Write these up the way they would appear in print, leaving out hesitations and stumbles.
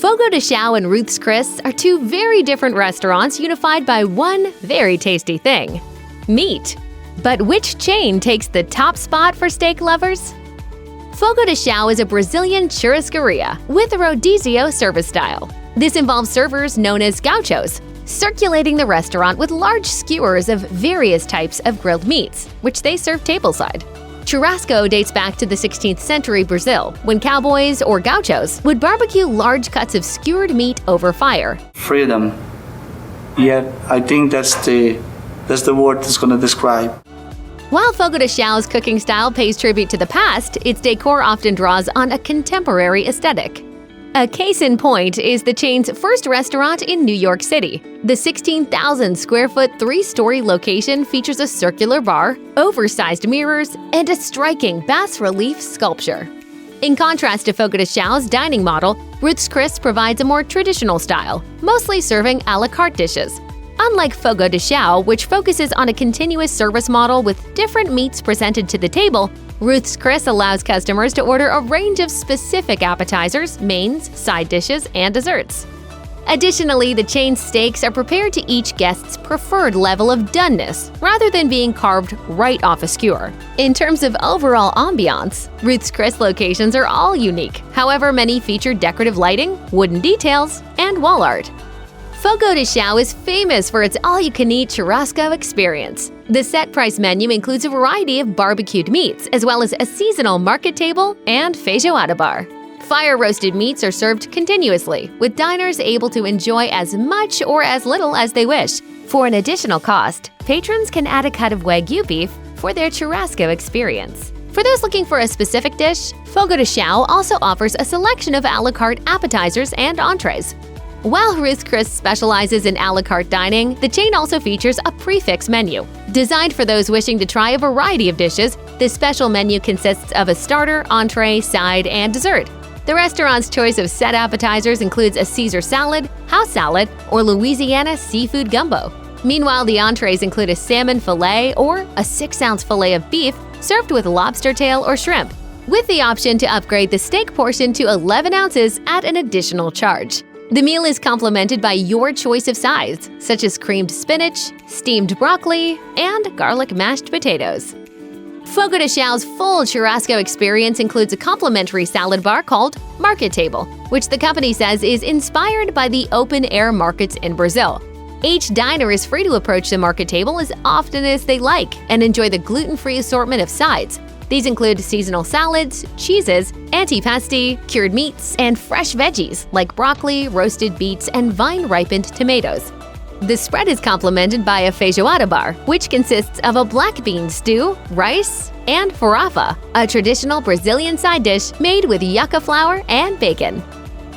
Fogo de Chão and Ruth's Chris are two very different restaurants unified by one very tasty thing: meat. But which chain takes the top spot for steak lovers? Fogo de Chão is a Brazilian churrascaria with a rodizio service style. This involves servers known as gauchos circulating the restaurant with large skewers of various types of grilled meats, which they serve tableside. Churrasco dates back to the 16th century Brazil, when cowboys or gauchos would barbecue large cuts of skewered meat over fire. Freedom. Yeah, I think that's the word that's going to describe. While Fogo de Chão's cooking style pays tribute to the past, its decor often draws on a contemporary aesthetic. A case in point is the chain's first restaurant in New York City. The 16,000-square-foot, three-story location features a circular bar, oversized mirrors, and a striking bas-relief sculpture. In contrast to Fogo de Chão's dining model, Ruth's Chris provides a more traditional style, mostly serving a la carte dishes. Unlike Fogo de Chão, which focuses on a continuous service model with different meats presented to the table, Ruth's Chris allows customers to order a range of specific appetizers, mains, side dishes, and desserts. Additionally, the chain's steaks are prepared to each guest's preferred level of doneness, rather than being carved right off a skewer. In terms of overall ambiance, Ruth's Chris locations are all unique. However, many feature decorative lighting, wooden details, and wall art. Fogo de Chão is famous for its all-you-can-eat churrasco experience. The set-price menu includes a variety of barbecued meats, as well as a seasonal market table and feijoada bar. Fire-roasted meats are served continuously, with diners able to enjoy as much or as little as they wish. For an additional cost, patrons can add a cut of Wagyu beef for their churrasco experience. For those looking for a specific dish, Fogo de Chão also offers a selection of a la carte appetizers and entrees. While Ruth's Chris specializes in a la carte dining, the chain also features a prix fixe menu. Designed for those wishing to try a variety of dishes, this special menu consists of a starter, entree, side, and dessert. The restaurant's choice of set appetizers includes a Caesar salad, house salad, or Louisiana seafood gumbo. Meanwhile, the entrees include a salmon fillet or a 6-ounce fillet of beef served with lobster tail or shrimp, with the option to upgrade the steak portion to 11 ounces at an additional charge. The meal is complemented by your choice of sides, such as creamed spinach, steamed broccoli, and garlic mashed potatoes. Fogo de Chão's full churrasco experience includes a complimentary salad bar called Market Table, which the company says is inspired by the open-air markets in Brazil. Each diner is free to approach the market table as often as they like and enjoy the gluten-free assortment of sides. These include seasonal salads, cheeses, antipasti, cured meats, and fresh veggies like broccoli, roasted beets, and vine-ripened tomatoes. The spread is complemented by a feijoada bar, which consists of a black bean stew, rice, and farofa, a traditional Brazilian side dish made with yucca flour and bacon.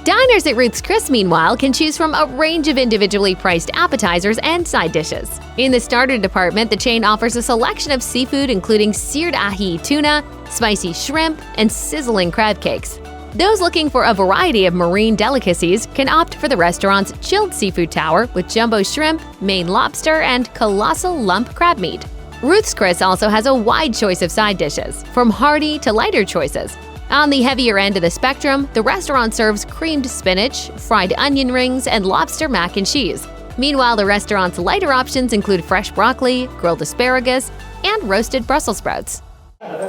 Diners at Ruth's Chris, meanwhile, can choose from a range of individually priced appetizers and side dishes. In the starter department, the chain offers a selection of seafood including seared ahi tuna, spicy shrimp, and sizzling crab cakes. Those looking for a variety of marine delicacies can opt for the restaurant's chilled seafood tower with jumbo shrimp, Maine lobster, and colossal lump crab meat. Ruth's Chris also has a wide choice of side dishes, from hearty to lighter choices. On the heavier end of the spectrum, the restaurant serves creamed spinach, fried onion rings, and lobster mac and cheese. Meanwhile, the restaurant's lighter options include fresh broccoli, grilled asparagus, and roasted Brussels sprouts.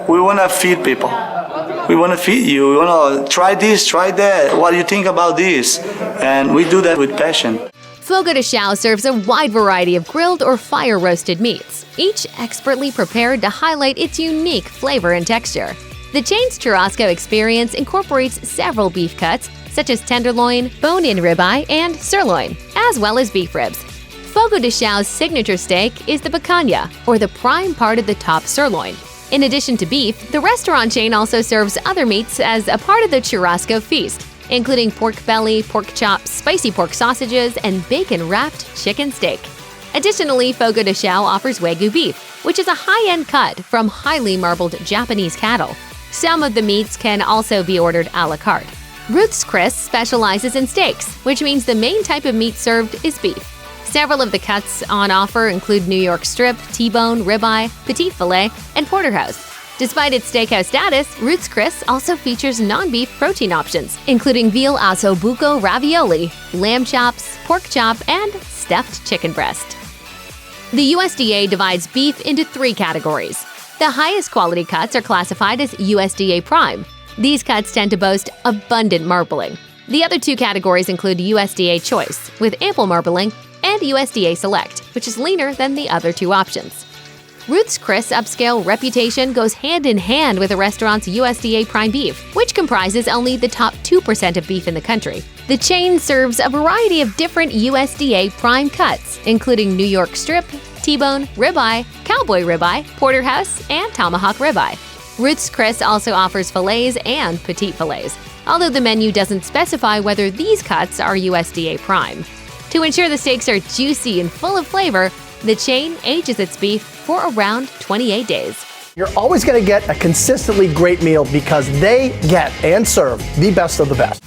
We want to feed people. We want to feed you. We want to try this, try that. What do you think about this? And we do that with passion. Fogo de Chão serves a wide variety of grilled or fire-roasted meats, each expertly prepared to highlight its unique flavor and texture. The chain's churrasco experience incorporates several beef cuts, such as tenderloin, bone-in ribeye, and sirloin, as well as beef ribs. Fogo de Chão's signature steak is the picanha, or the prime part of the top sirloin. In addition to beef, the restaurant chain also serves other meats as a part of the churrasco feast, including pork belly, pork chops, spicy pork sausages, and bacon-wrapped chicken steak. Additionally, Fogo de Chão offers Wagyu beef, which is a high-end cut from highly marbled Japanese cattle. Some of the meats can also be ordered a la carte. Ruth's Chris specializes in steaks, which means the main type of meat served is beef. Several of the cuts on offer include New York strip, T-bone, ribeye, petite filet, and porterhouse. Despite its steakhouse status, Ruth's Chris also features non-beef protein options, including veal osso buco ravioli, lamb chops, pork chop, and stuffed chicken breast. The USDA divides beef into 3 categories. The highest quality cuts are classified as USDA Prime. These cuts tend to boast abundant marbling. The other 2 categories include USDA Choice, with ample marbling, and USDA Select, which is leaner than the other 2 options. Ruth's Chris upscale reputation goes hand in hand with the restaurant's USDA Prime beef, which comprises only the top 2% of beef in the country. The chain serves a variety of different USDA Prime cuts, including New York Strip, T-bone, ribeye, cowboy ribeye, porterhouse, and tomahawk ribeye. Ruth's Chris also offers fillets and petite fillets, although the menu doesn't specify whether these cuts are USDA Prime. To ensure the steaks are juicy and full of flavor, the chain ages its beef for around 28 days. You're always going to get a consistently great meal because they get and serve the best of the best.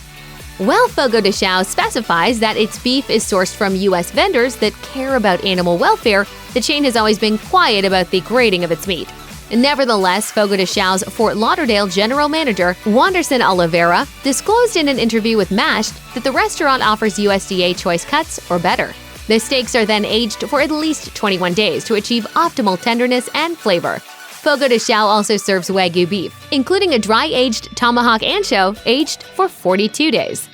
While Fogo de Chão specifies that its beef is sourced from U.S. vendors that care about animal welfare, the chain has always been quiet about the grading of its meat. Nevertheless, Fogo de Chão's Fort Lauderdale general manager, Wanderson Oliveira, disclosed in an interview with Mashed that the restaurant offers USDA choice cuts or better. The steaks are then aged for at least 21 days to achieve optimal tenderness and flavor. Fogo de Chão also serves Wagyu beef, including a dry-aged tomahawk ancho aged for 42 days.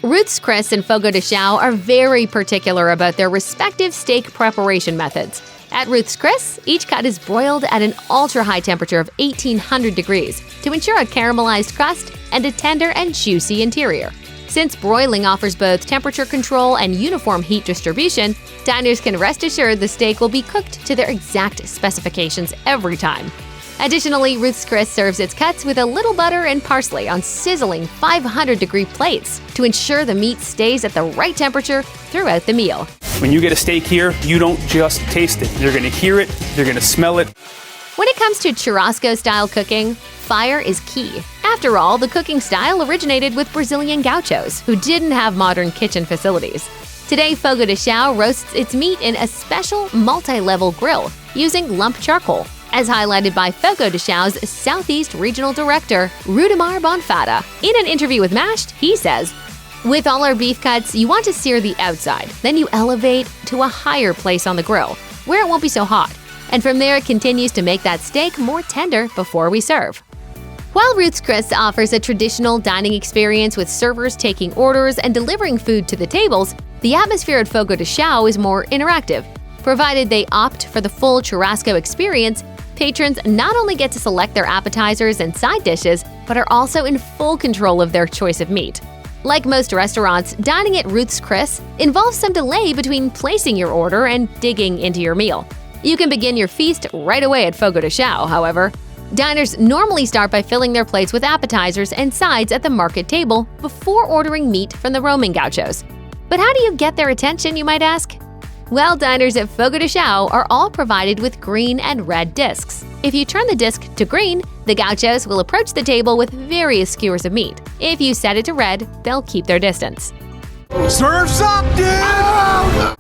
Ruth's Chris and Fogo de Chão are very particular about their respective steak preparation methods. At Ruth's Chris, each cut is broiled at an ultra-high temperature of 1800 degrees to ensure a caramelized crust and a tender and juicy interior. Since broiling offers both temperature control and uniform heat distribution, diners can rest assured the steak will be cooked to their exact specifications every time. Additionally, Ruth's Chris serves its cuts with a little butter and parsley on sizzling 500-degree plates to ensure the meat stays at the right temperature throughout the meal. When you get a steak here, you don't just taste it. You're going to hear it, you're going to smell it. When it comes to churrasco-style cooking, fire is key. After all, the cooking style originated with Brazilian gauchos, who didn't have modern kitchen facilities. Today, Fogo de Chão roasts its meat in a special multi-level grill using lump charcoal, as highlighted by Fogo de Chão's Southeast Regional Director, Rudimar Bonfada. In an interview with Mashed, he says, "With all our beef cuts, you want to sear the outside, then you elevate to a higher place on the grill, where it won't be so hot. And from there, it continues to make that steak more tender before we serve." While Ruth's Chris offers a traditional dining experience with servers taking orders and delivering food to the tables, the atmosphere at Fogo de Chão is more interactive. Provided they opt for the full churrasco experience, patrons not only get to select their appetizers and side dishes, but are also in full control of their choice of meat. Like most restaurants, dining at Ruth's Chris involves some delay between placing your order and digging into your meal. You can begin your feast right away at Fogo de Chão, however. Diners normally start by filling their plates with appetizers and sides at the market table before ordering meat from the roaming gauchos. But how do you get their attention, you might ask? Well, diners at Fogo de Chão are all provided with green and red discs. If you turn the disc to green, the gauchos will approach the table with various skewers of meat. If you set it to red, they'll keep their distance. Surf's up, dude!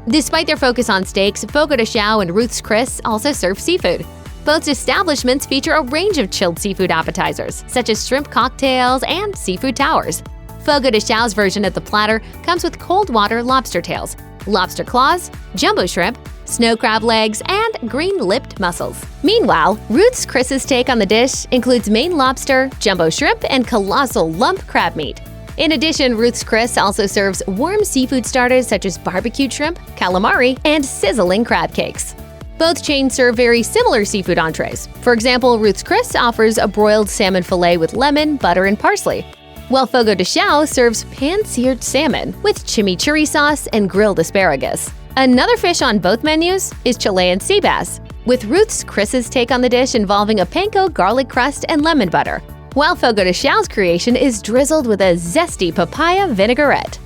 Despite their focus on steaks, Fogo de Chão and Ruth's Chris also serve seafood. Both establishments feature a range of chilled seafood appetizers, such as shrimp cocktails and seafood towers. Fogo de Chão's version of the platter comes with cold water lobster tails, lobster claws, jumbo shrimp, snow crab legs, and green-lipped mussels. Meanwhile, Ruth's Chris's take on the dish includes Maine lobster, jumbo shrimp, and colossal lump crab meat. In addition, Ruth's Chris also serves warm seafood starters such as barbecued shrimp, calamari, and sizzling crab cakes. Both chains serve very similar seafood entrees. For example, Ruth's Chris offers a broiled salmon fillet with lemon, butter, and parsley, while Fogo de Chão serves pan-seared salmon with chimichurri sauce and grilled asparagus. Another fish on both menus is Chilean sea bass, with Ruth's Chris's take on the dish involving a panko garlic crust and lemon butter, while Fogo de Chão's creation is drizzled with a zesty papaya vinaigrette.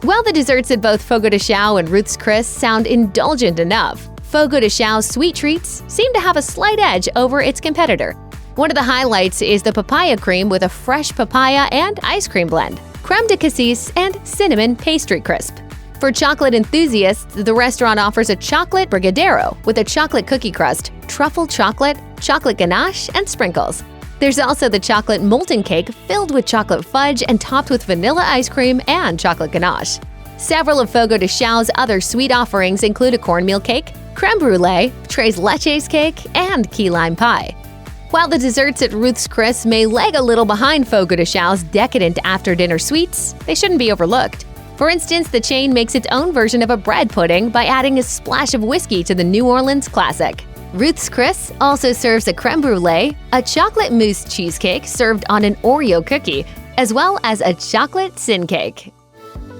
While the desserts at both Fogo de Chão and Ruth's Chris sound indulgent enough, Fogo de Chão's sweet treats seem to have a slight edge over its competitor. One of the highlights is the papaya cream with a fresh papaya and ice cream blend, creme de cassis, and cinnamon pastry crisp. For chocolate enthusiasts, the restaurant offers a chocolate brigadeiro with a chocolate cookie crust, truffle chocolate, chocolate ganache, and sprinkles. There's also the chocolate molten cake filled with chocolate fudge and topped with vanilla ice cream and chocolate ganache. Several of Fogo de Chão's other sweet offerings include a cornmeal cake, creme brulee, tres leches cake, and key lime pie. While the desserts at Ruth's Chris may lag a little behind Fogo de Chão's decadent after-dinner sweets, they shouldn't be overlooked. For instance, the chain makes its own version of a bread pudding by adding a splash of whiskey to the New Orleans classic. Ruth's Chris also serves a creme brulee, a chocolate mousse cheesecake served on an Oreo cookie, as well as a chocolate sin cake.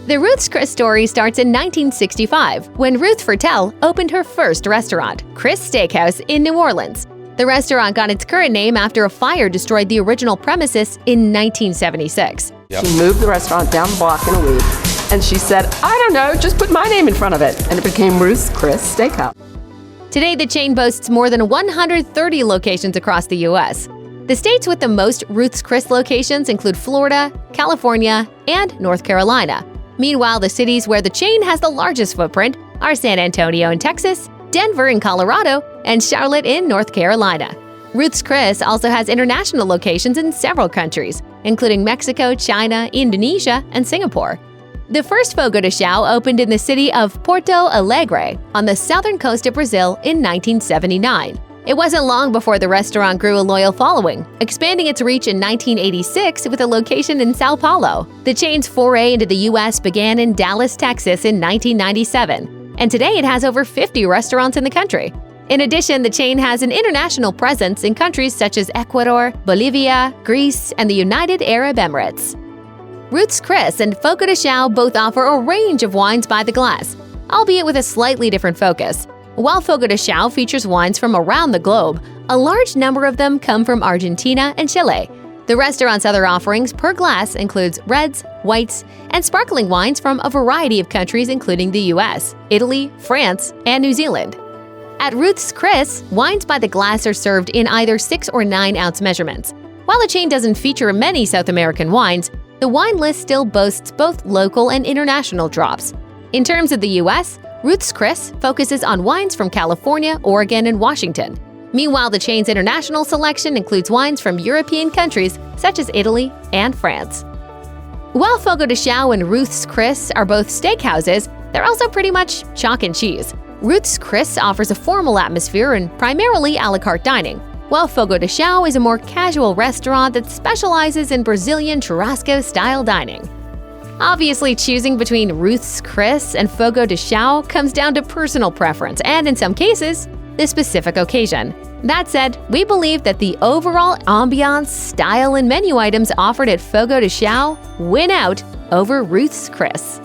The Ruth's Chris story starts in 1965 when Ruth Fertel opened her first restaurant, Chris Steakhouse in New Orleans. The restaurant got its current name after a fire destroyed the original premises in 1976. She moved the restaurant down the block in a week, and she said, I don't know, just put my name in front of it, and it became Ruth's Chris Steakhouse. Today, the chain boasts more than 130 locations across the U.S. The states with the most Ruth's Chris locations include Florida, California, and North Carolina. Meanwhile, the cities where the chain has the largest footprint are San Antonio in Texas, Denver in Colorado, and Charlotte in North Carolina. Ruth's Chris also has international locations in several countries, including Mexico, China, Indonesia, and Singapore. The first Fogo de Chão opened in the city of Porto Alegre on the southern coast of Brazil in 1979. It wasn't long before the restaurant grew a loyal following, expanding its reach in 1986 with a location in Sao Paulo. The chain's foray into the U.S. began in Dallas, Texas in 1997, and today it has over 50 restaurants in the country. In addition, the chain has an international presence in countries such as Ecuador, Bolivia, Greece, and the United Arab Emirates. Ruth's Chris and Fogo de Chão both offer a range of wines by the glass, albeit with a slightly different focus. While Fogo de Chão features wines from around the globe, a large number of them come from Argentina and Chile. The restaurant's other offerings per glass includes reds, whites, and sparkling wines from a variety of countries including the US, Italy, France, and New Zealand. At Ruth's Chris, wines by the glass are served in either 6 or 9 ounce measurements. While the chain doesn't feature many South American wines, the wine list still boasts both local and international drops. In terms of the US, Ruth's Chris focuses on wines from California, Oregon, and Washington. Meanwhile, the chain's international selection includes wines from European countries such as Italy and France. While Fogo de Chão and Ruth's Chris are both steakhouses, they're also pretty much chalk and cheese. Ruth's Chris offers a formal atmosphere and primarily a la carte dining, while Fogo de Chão is a more casual restaurant that specializes in Brazilian churrasco-style dining. Obviously, choosing between Ruth's Chris and Fogo de Chão comes down to personal preference and, in some cases, the specific occasion. That said, we believe that the overall ambiance, style, and menu items offered at Fogo de Chão win out over Ruth's Chris.